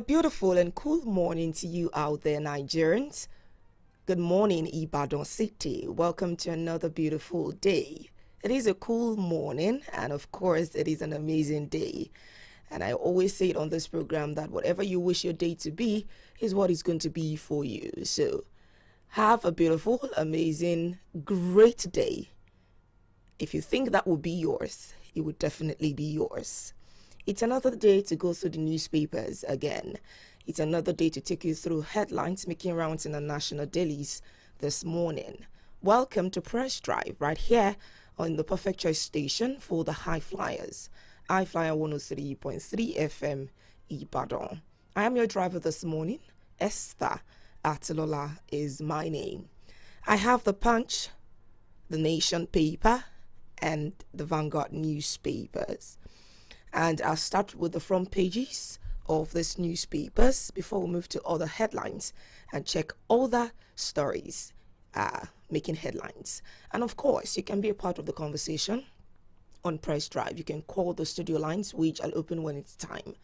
beautiful and cool morning to you out there, Nigerians. Good morning, Ibadan City. Welcome to another beautiful day. It is a cool morning, and of course, it is an amazing day. And I always say it on this program that whatever you wish your day to be is what it's going to be for you. So have a beautiful, amazing, great day. If you think that will be yours, it would definitely be yours. It's another day to go through the newspapers again. It's another day to take you through headlines making rounds in the national dailies this morning. Welcome to Press Drive right here on the Perfect Choice station for the I-FLIERs. I-FLIER 103.3 FM Ibadan. I am your driver this morning. ESTHER ATILOLA is my name. I have the Punch, the Nation paper, and the Vanguard newspapers. And I'll start with the front pages of these newspapers before we move to other headlines and check other stories making headlines. And of course, you can be a part of the conversation on Press Drive. You can call the studio lines, which I'll open when it's time.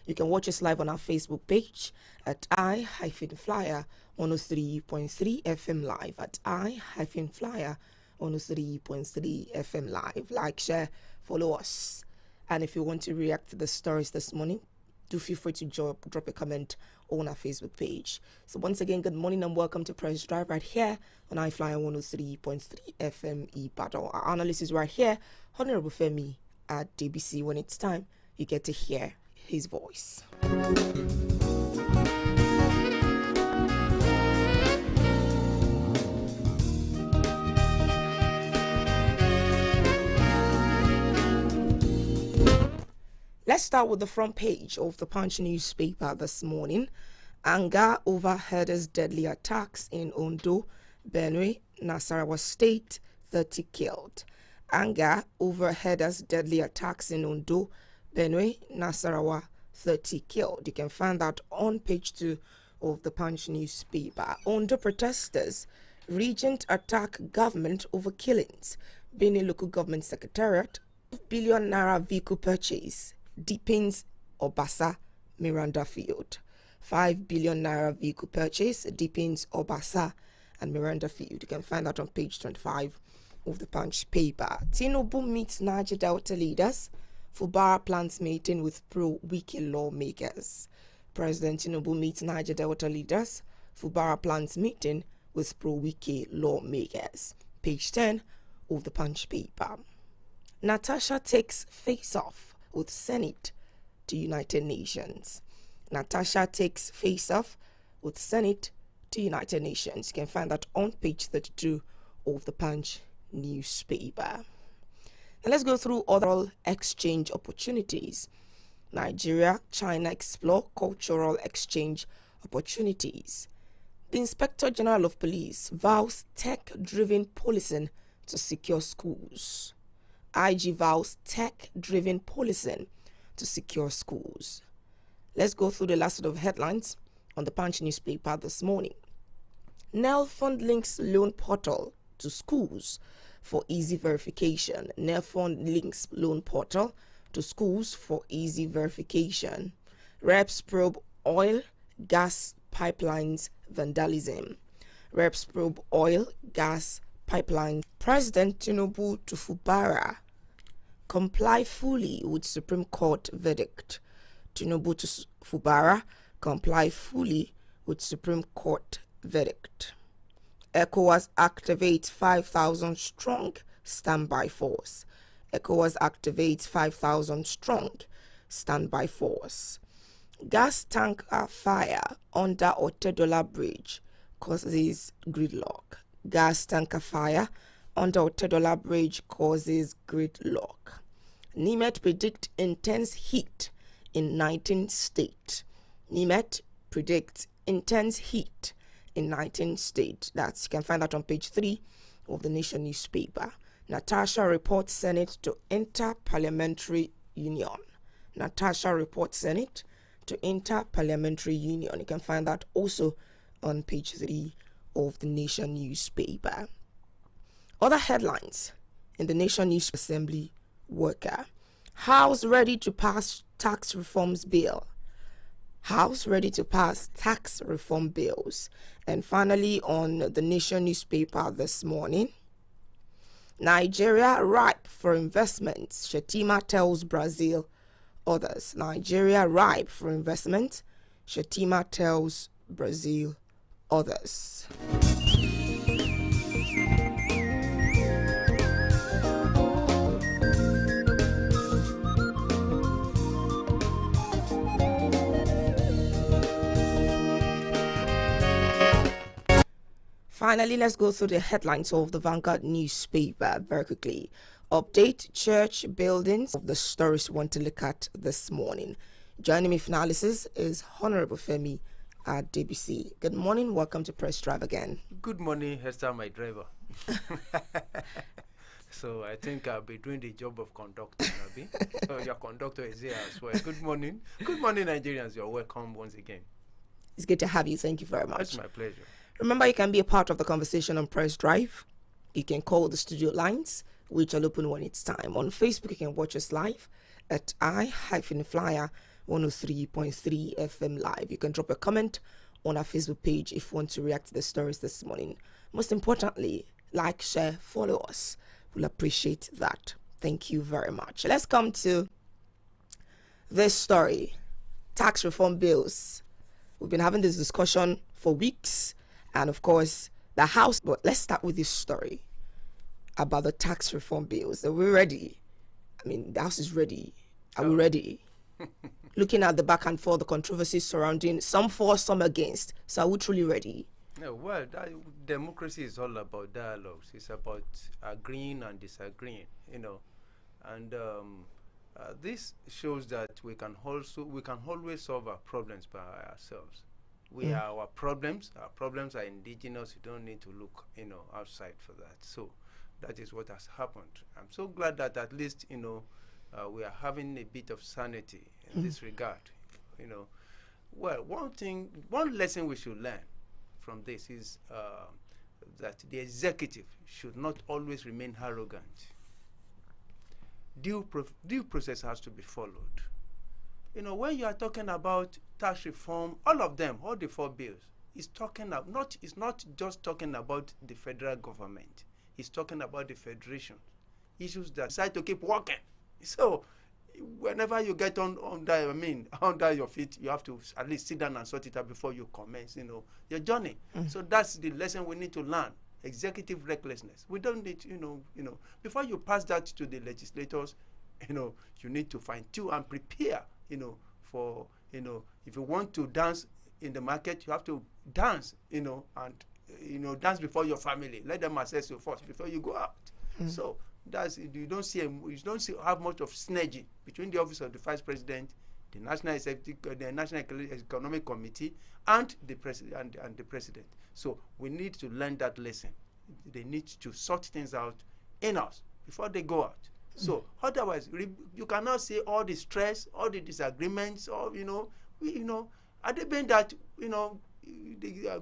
You can watch us live on our Facebook page at I-FLIER 103.3 FM Live, at I-FLIER 103.3 FM Live. Like, share, follow us. And if you want to react to the stories this morning, do feel free to drop a comment on our Facebook page. So once again, good morning and welcome to Press Drive right here on I-FLIER 103.3 FM Ibadan. Our analyst is right here, Honorable Femi at DBC. When it's time, you get to hear his voice. Let's start with the front page of the Punch newspaper this morning. Anger over herders' deadly attacks in Ondo, Benue, Nasarawa State, 30 killed. Anger over herders' deadly attacks in Ondo, Benue, Nasarawa, 30 killed. You can find that on page 2 of the Punch newspaper. Ondo protesters, regent attack government over killings. Benue local government secretariat, billion naira vehicle purchase. Deepens Obasa Miranda Field. 5 billion naira vehicle purchase deepens Obasa and Miranda Field. You can find that on page 25 of the Punch paper. Tinubu meets Niger Delta leaders. Fubara plans meeting with pro-Wiki lawmakers. President Tinubu meets Niger Delta leaders. Fubara plans meeting with pro-Wiki lawmakers. Page 10 of the Punch paper. Natasha takes face-off with Senate to United Nations. Natasha takes face-off with Senate to United Nations. You can find that on page 32 of the Punch newspaper. Now let's go through other exchange opportunities. Nigeria, China explore cultural exchange opportunities. The Inspector General of Police vows tech-driven policing to secure schools. IG vows tech-driven policing to secure schools. Let's go through the last set of headlines on the Punch newspaper this morning. NEL Fund links loan portal to schools for easy verification. NEL Fund links loan portal to schools for easy verification. Reps probe oil, gas pipelines vandalism. Reps probe oil, gas pipeline. President Tinubu to Fubara comply fully with Supreme Court verdict. Tinubu to Fubara comply fully with Supreme Court verdict. ECOWAS activates 5,000 strong standby force. ECOWAS activates 5,000 strong standby force. Gas tanker fire under Otedola Bridge causes gridlock. Gas tanker fire under Otedola Bridge causes gridlock. NIMET predict intense heat in 19 states. NIMET predicts intense heat in 19 states. You can find that on page 3 of the Nation newspaper. Natasha reports Senate to Inter-Parliamentary Union. Natasha reports Senate to Inter-Parliamentary Union. You can find that also on page 3 of the Nation newspaper. Other headlines in the Nation News Assembly worker. House ready to pass tax reforms bill. House ready to pass tax reform bills. And finally, on the Nation newspaper this morning, Nigeria ripe for investments, Shettima tells Brazil others. Nigeria ripe for investment, Shettima tells Brazil others. Finally, let's go through the headlines of the Vanguard newspaper very quickly. Update church buildings of the stories we want to look at this morning. Joining me for analysis is Honorable Femi at DBC. Good morning. Welcome to Press Drive again. Good morning, Esther, my driver. So I think I'll be doing the job of conductor, Nabi. So your conductor is here as well. Good morning. Good morning, Nigerians. You're welcome once again. It's good to have you. Thank you very much. It's my pleasure. Remember, you can be a part of the conversation on Press Drive. You can call the studio lines, which are open when it's time. On Facebook, you can watch us live at I-FLIER 103.3 FM live. You can drop a comment on our Facebook page if you want to react to the stories this morning. Most importantly, like, share, follow us. We'll appreciate that. Thank you very much. Let's come to this story. Tax reform bills. We've been having this discussion for weeks. And of course, the House. But let's start with this story about the tax reform bills. Are we ready? I mean, the House is ready. Are we ready? Looking at the back and forth, the controversies surrounding some for, some against. So are we truly ready? Yeah, well, democracy is all about dialogues. It's about agreeing and disagreeing, And this shows that we can always solve our problems by ourselves. We have our problems. Our problems are indigenous. You don't need to look, outside for that. So that is what has happened. I'm so glad that at least, we are having a bit of sanity in this regard. Well, one lesson we should learn from this is that the executive should not always remain arrogant. Due process has to be followed. When you are talking about tax reform, all the four bills, it's not just talking about the federal government. It's talking about the federation. Issues that decide to keep working. So, whenever you get under your feet, you have to at least sit down and sort it out before you commence, your journey. So that's the lesson we need to learn. Executive recklessness. We don't need, before you pass that to the legislators, you need to fine tune and prepare, for, if you want to dance in the market, you have to dance, and, dance before your family. Let them assess you first before you go out. So you don't have much of synergy between the office of the Vice President, the National Economic Committee, and the President. So we need to learn that lesson. They need to sort things out in-house before they go out. So otherwise, you cannot say all the stress, all the disagreements, or are they being that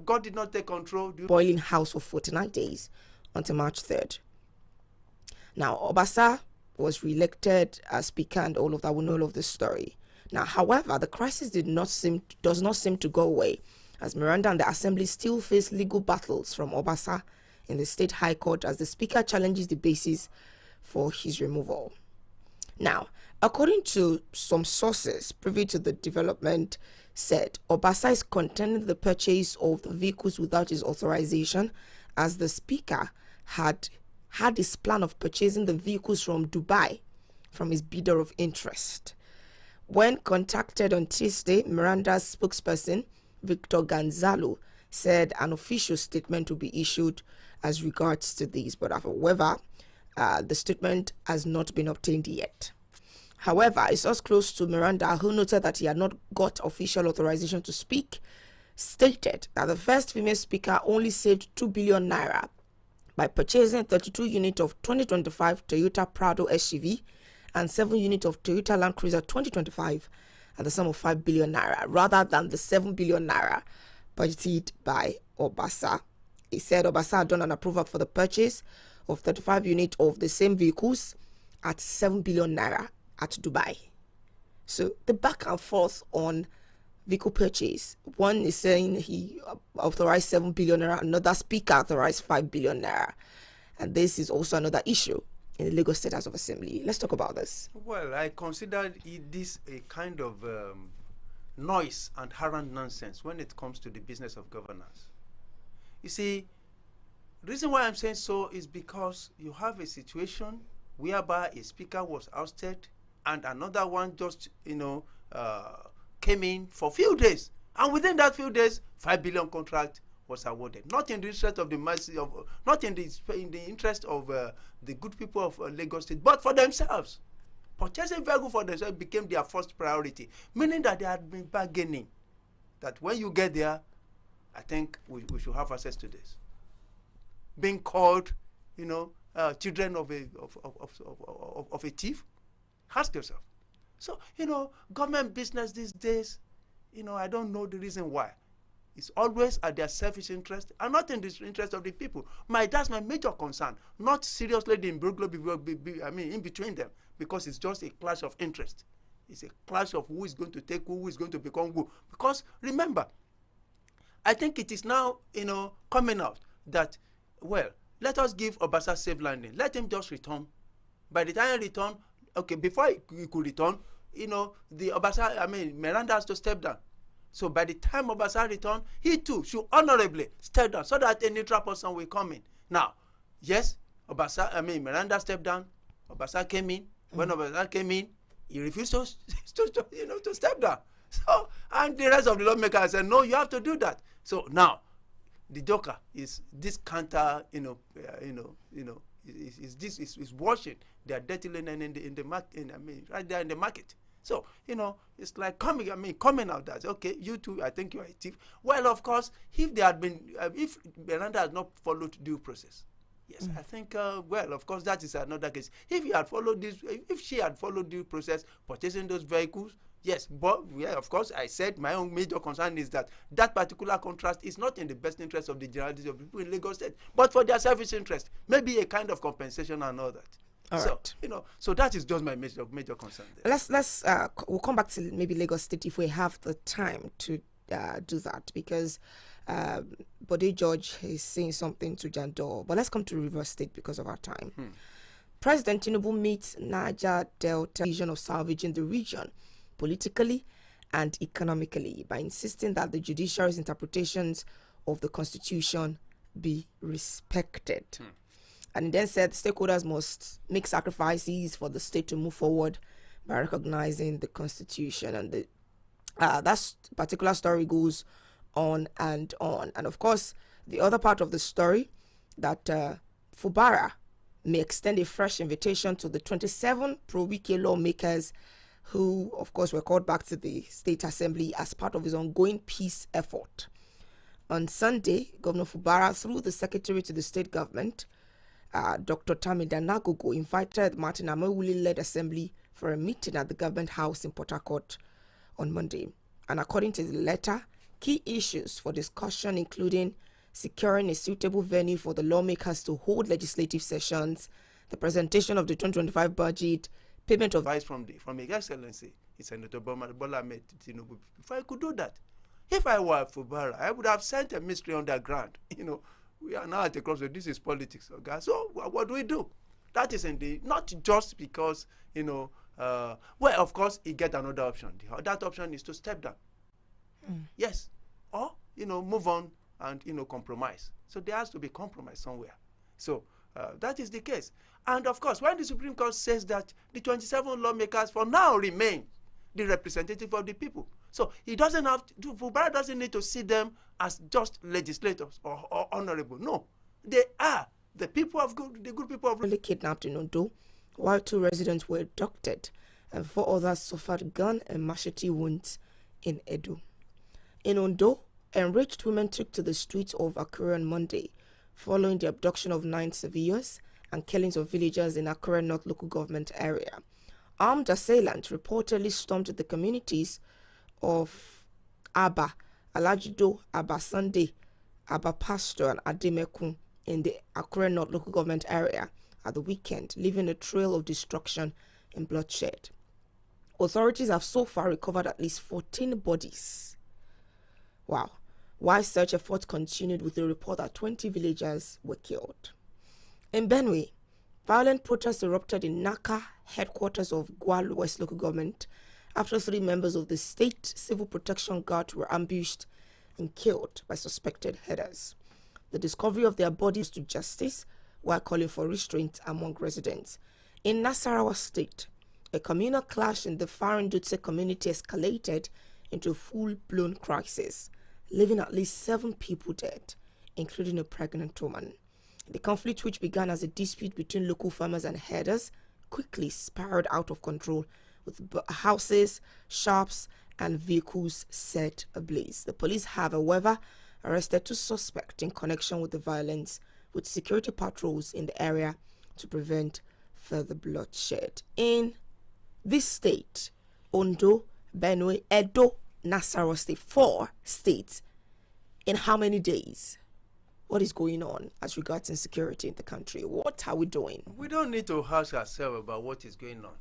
God did not take control? Boiling house for 49 days until March 3rd. Now, Obasa was re-elected as Speaker, and all of that. We know all of this story. Now, however, the crisis does not seem to go away, as Miranda and the Assembly still face legal battles from Obasa in the State High Court as the Speaker challenges the basis for his removal. Now, according to some sources privy to the development, said Obasa is contending the purchase of the vehicles without his authorization, as the Speaker had his plan of purchasing the vehicles from Dubai from his bidder of interest. When contacted on Tuesday, Miranda's spokesperson, Victor Gonzalo, said an official statement will be issued as regards to these, but however, the statement has not been obtained yet. However, a source close to Miranda, who noted that he had not got official authorization to speak, stated that the first female speaker only saved 2 billion naira by purchasing 32 units of 2025 Toyota Prado SUV and 7 units of Toyota Land Cruiser 2025 at the sum of 5 billion naira, rather than the 7 billion naira budgeted by Obasa. He said Obasa had done an approval for the purchase of 35 units of the same vehicles at 7 billion naira at Dubai. So the back and forth on vehicle purchase. One is saying he authorized 7 billion naira, another speaker authorized 5 billion naira. And this is also another issue in the Lagos State House of Assembly. Let's talk about this. Well, I consider this a kind of noise and harangue nonsense when it comes to the business of governance. You see, the reason why I'm saying so is because you have a situation whereby a speaker was ousted and another one just, came in for a few days. And within that few days, 5 billion contract was awarded. Not in the interest of the mercy of, not in the interest of the good people of Lagos State, but for themselves. Purchasing vehicle for themselves became their first priority, meaning that they had been bargaining. That when you get there, I think we should have access to this. Being called, children of a thief. Ask yourself. So, government business these days, I don't know the reason why. It's always at their selfish interest and not in the interest of the people. That's my major concern. Not seriously the imbroglio in between them, because it's just a clash of interest. It's a clash of who is going to take who is going to become who. Because remember, I think it is now, coming out that, well, let us give Obasa safe landing. Let him just return. By the time he return, okay, before he could return, the Obasa, Miranda has to step down. So by the time Obasa return, he too should honorably step down so that a neutral person will come in. Now, yes, Miranda stepped down. Obasa came in. When Obasa came in, he refused to step down. So, and the rest of the lawmakers said, no, you have to do that. So now, the joker is this counter, is washing their dirty linen in the market, right there in the market. So, it's like coming out that, okay, you two, I think you are a thief. Well, of course, if there had been, if Miranda had not followed due process, yes, I think, well, of course, that is another case. If she had followed due process, purchasing those vehicles, yes, but yeah, of course, I said my own major concern is that particular contract is not in the best interest of the generality of people in Lagos State, but for their selfish interest, maybe a kind of compensation and all that. All right. So that is just my major concern there. We'll come back to maybe Lagos State if we have the time to do that, because Bode George is saying something to Jandor. But let's come to Rivers State because of our time. President Tinubu meets Niger Delta vision of salvaging the region politically and economically by insisting that the judiciary's interpretations of the constitution be respected. And then said stakeholders must make sacrifices for the state to move forward by recognizing the constitution. And that particular story goes on and on. And of course, the other part of the story, that Fubara may extend a fresh invitation to the 27 pro-Wike lawmakers who, of course, were called back to the State Assembly as part of his ongoing peace effort. On Sunday, Governor Fubara, through the secretary to the state government, Dr. Tamida Nagogo, invited Martin Amewuli-led assembly for a meeting at the government house in Port Harcourt on Monday. And according to the letter, key issues for discussion including securing a suitable venue for the lawmakers to hold legislative sessions, the presentation of the 2025 budget, payment of advice from His Excellency, Senator Bola Ahmed Tinubu. If I could do that, if I were Fubara, I would have sent a mystery underground. We are now at a crossroads. This is politics, okay? So what do we do? That is indeed not just because well, of course, he get another option. That option is to step down. Yes, or move on and compromise. So there has to be compromise somewhere. So that is the case. And of course, when the Supreme Court says that the 27 lawmakers for now remain the representative of the people, so he doesn't have to, Fubara doesn't need to see them as just legislators or honorable. No, they are the people of the good people of. Really kidnapped in Ondo, while 2 residents were abducted and 4 others suffered gun and machete wounds in Edo. In Ondo, enraged women took to the streets of Akure on Monday following the abduction of 9 civilians and killings of villagers in Akure North local government area. Armed assailants reportedly stormed the communities of Aba, Alajido, Aba Sunday, Aba Pastor, and Ademekun in the Akure North local government area at the weekend, leaving a trail of destruction and bloodshed. Authorities have so far recovered at least 14 bodies Wow. While search efforts continued with a report that 20 villagers were killed. In Benue, violent protests erupted in Naka, headquarters of Gwal West Local Government, after 3 members of the State Civil Protection Guard were ambushed and killed by suspected herders. The discovery of their bodies to justice while calling for restraint among residents. In Nasarawa State, a communal clash in the Farindutse community escalated into a full-blown crisis, leaving at least 7 people dead, including a pregnant woman. The conflict, which began as a dispute between local farmers and herders, quickly spiraled out of control, with houses, shops, and vehicles set ablaze. The police have, however, arrested 2 suspects in connection with the violence, with security patrols in the area to prevent further bloodshed. In this state, Ondo, Benue, Edo, Nasarawa State, 4 states, in how many days? What is going on as regards insecurity in the country? What are we doing? We don't need to ask ourselves about what is going on.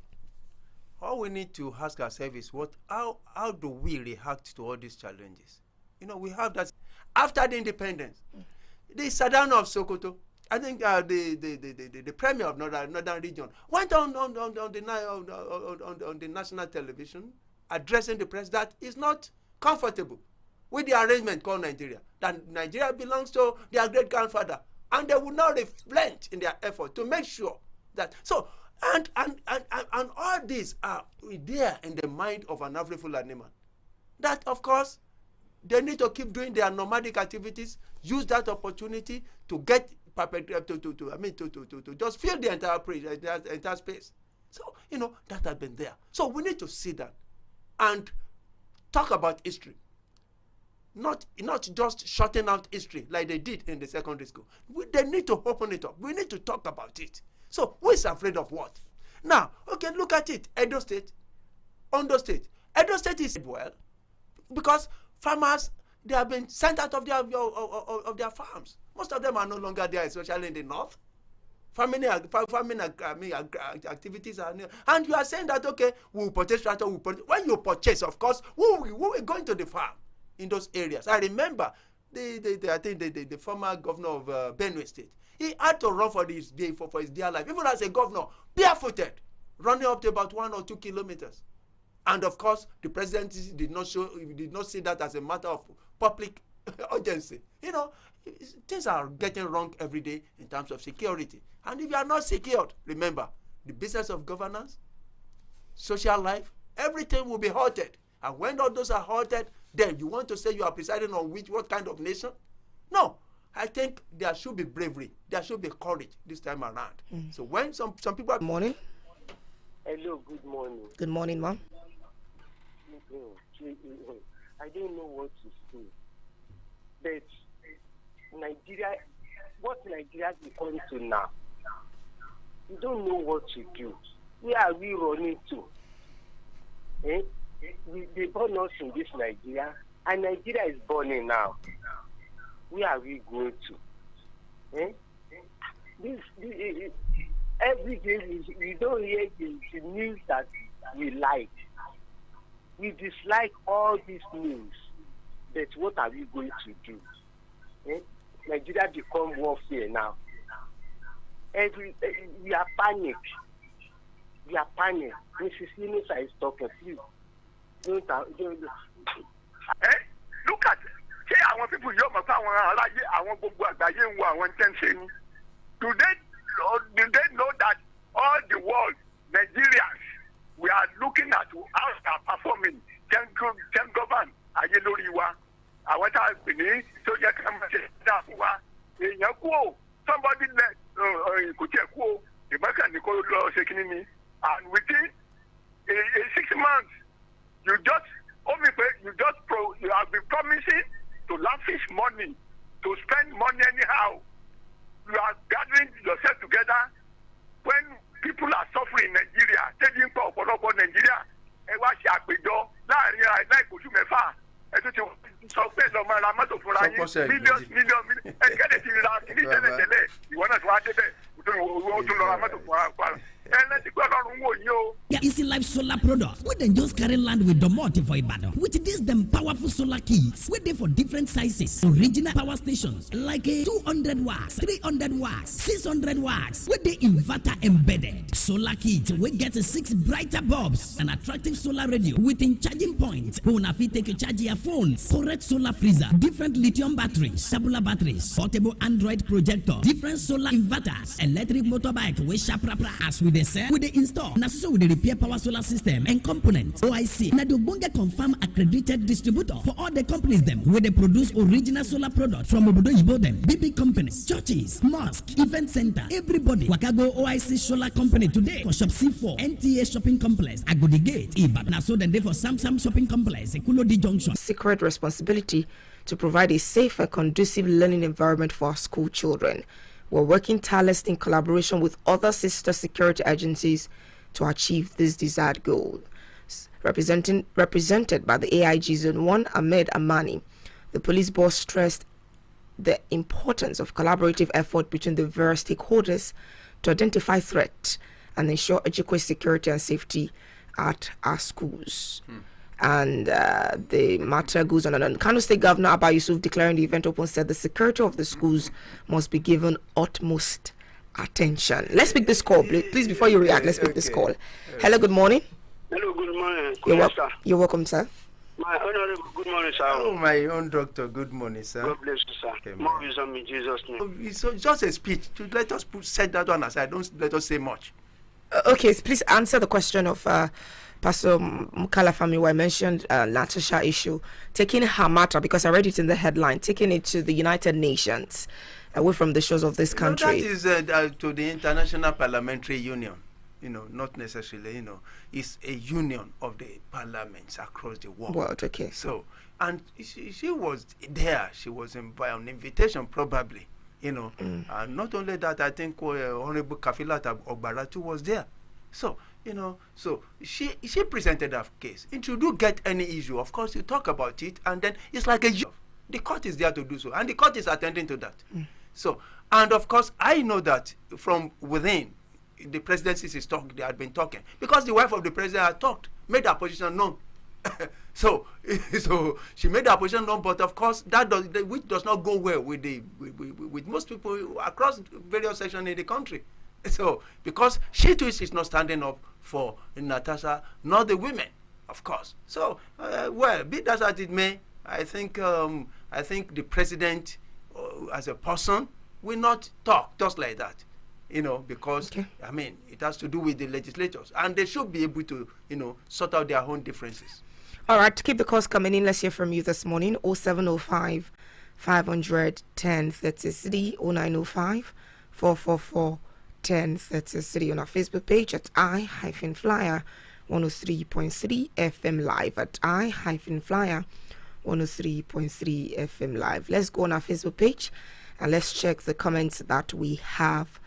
All we need to ask ourselves is how do we react to all these challenges? We have that after the independence. The Sadano of Sokoto, I think the premier of northern region went on the national television addressing the press that is not comfortable with the arrangement called Nigeria, that Nigeria belongs to their great grandfather, and they will not relent in their effort to make sure that and all these are there in the mind of an African man. That of course they need to keep doing their nomadic activities, use that opportunity to get to just fill the entire space. So that has been there. So we need to sit down and talk about history. Not just shutting out history like they did in the secondary school. They need to open it up. We need to talk about it. So who is afraid of what? Now, okay, look at it. Edo State, Ondo State. Edo State is well because farmers, they have been sent out of their farms. Most of them are no longer there, especially in the north. Farming activities are new. And you are saying that, okay, we'll purchase tractor, when you purchase, of course, we will go into the farm in those areas. I remember I think the former governor of Benue State, he had to run for his dear life, even as a governor, barefooted, running up to about 1 or 2 kilometers. And of course, the president did not see that as a matter of public urgency. Things are getting wrong every day in terms of security. And if you are not secured, remember, the business of governance, social life, everything will be halted. And when all those are halted, then you want to say you are presiding on what kind of nation? No. I think there should be bravery. There should be courage this time around. So when some people are... Good morning. Hello, good morning. Good morning, ma'am. I don't know what to say. But Nigeria, what Nigeria is coming to now, we don't know what to do. Where are we running to? They burn us in this Nigeria, and Nigeria is burning now. Where are we going to? Every day we don't hear the news that we like. We dislike all these news. But what are we going to do? Nigeria become warfare now. We are panicked. We are panicked. Mrs. Inisa is talking. Please. Don't. Look at it. Say àwọn people yóò mọ̀ pé àwọn aráyé àwọn gbogbo àgbáyé ń wo àwọn tẹ́ ń ṣe ni. Do they know that all the world Nigerians we are looking at how they are performing can govern ayé lórí wa. Àwọn tá a pè ní tó jẹ́ ká máa ṣe dáa fún wa. Èèyàn kú o, somebody kò tiẹ̀ kú o, ìmọ̀kàn ní kó lọ ṣe kíní ni. And within 6 months, you have been promising to lavish money, to spend money anyhow. You are gathering yourself together when people are suffering in Nigeria, taking for ọ̀pọ̀lọpọ̀ Nigeria, ẹ wá ṣe àpèjọ láàrin láìkóṣù mẹ́fà. Ẹ tún ti sọ pé lọ́mọ ra mọ́tò fúnra yín mílíọ̀nù ẹnikẹ́ni ti ra kìíní tẹ́lẹ̀tẹ́lẹ̀ ìwọ náà tí wàá débẹ̀ ó tún lọ ra mọ́tò fúnra Yeah, Easy Life solar product. We then just carry land with the multi for Ibadan. With this them powerful solar kits. We there for different sizes. Original power stations like a 200 watts, 300 watts, 600 watts. With the inverter embedded. Solar kit we get 6 brighter bulbs, an attractive solar radio within charging point. Una fit take a charge your phones. Correct solar freezer, different lithium batteries, tabular batteries, portable Android projector, different solar inverters, electric motorbike with sharp as we sell, we install. Now so we repair power solar system and components. OIC. Now the Bonga confirm accredited distributor for all the companies them where they produce original solar products from Obodo Yibo them, big companies, churches, mosque, event center, everybody. Wakago OIC solar company today for shop C4, NTA shopping complex, Agodi Gate, Ibadan. Now so then they for Samsung shopping complex, Ekulodi Junction. Secret responsibility to provide a safe and conducive learning environment for our school children. We're working tirelessly in collaboration with other sister security agencies to achieve this desired goal. Represented by the AIG Zone 1, Ahmed Amani, the police boss stressed the importance of collaborative effort between the various stakeholders to identify threats and ensure adequate security and safety at our schools. And the matter goes on and on. Kano State Governor Abba Yusuf, declaring the event open, said the security of the schools must be given utmost attention. Let's pick this call, please. Before you react, let's pick this call. Hello, good morning. Hello, good morning. You're welcome, sir. My honorable, good morning, sir. Oh, my own doctor, good morning, sir. God bless you, sir. Okay, more wisdom in Jesus' name. It's just a speech. Let us set that one aside. Don't let us say much. Okay, so please answer the question of Pastor Mukala Fami, where I mentioned Natasha issue, taking her matter, because I read it in the headline, taking it to the United Nations, away from the shores of this country. That is to the International Parliamentary Union. Not necessarily, it's a union of the parliaments across the world. Okay. So, and she was there. She was on invitation, probably, And not only that, I think Honorable Kafilat Ogbaratu was there. So, so she presented her case. If you do get any issue, of course, you talk about it, and then it's like a job. The court is there to do so, and the court is attending to that. So, and of course, I know that from within, the presidency is talking, they had been talking, because the wife of the president had talked, made her position known. so she made her position known, but of course, which does not go well with with most people across various sections in the country. So, because she too is not standing up for Natasha, nor the women, of course. So, well, be that as it may, I think the president, as a person, will not talk just like that, because I mean, it has to do with the legislators, and they should be able to, sort out their own differences. All right, to keep the calls coming in, let's hear from you this morning. 0705 500 1033 0905 444 1033 on our Facebook page at I-FLIER 103.3 FM live at I-FLIER 103.3 FM live. Let's go on our Facebook page and let's check the comments that we have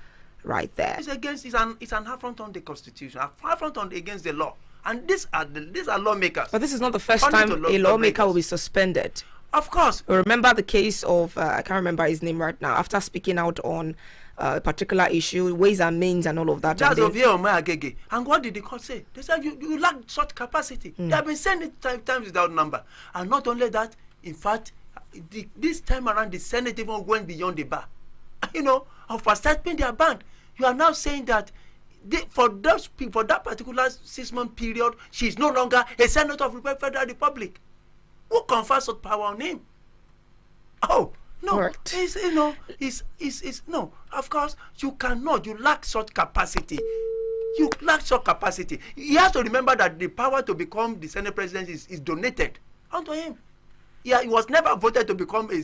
right there. It's an affront on the Constitution, an affront against the law, and these are lawmakers. But this is not the first time a lawmaker will be suspended. Of course. Remember the case of I can't remember his name right now. After speaking out on a particular issue, ways and means and all of that. That's of Agege. And what did the court say? They said you lack such capacity. They have been saying it times without number. And not only that, in fact, this time around, the Senate even went beyond the bar. Of accepting their ban. You are now saying that for that particular 6-month period, she is no longer a senator of the Federal Republic. Who confers such power on him? Oh, no. Correct. No. Of course, you cannot. You lack such capacity. You lack such capacity. He has to remember that the power to become the Senate president is donated unto him. Yeah, he was never voted to become a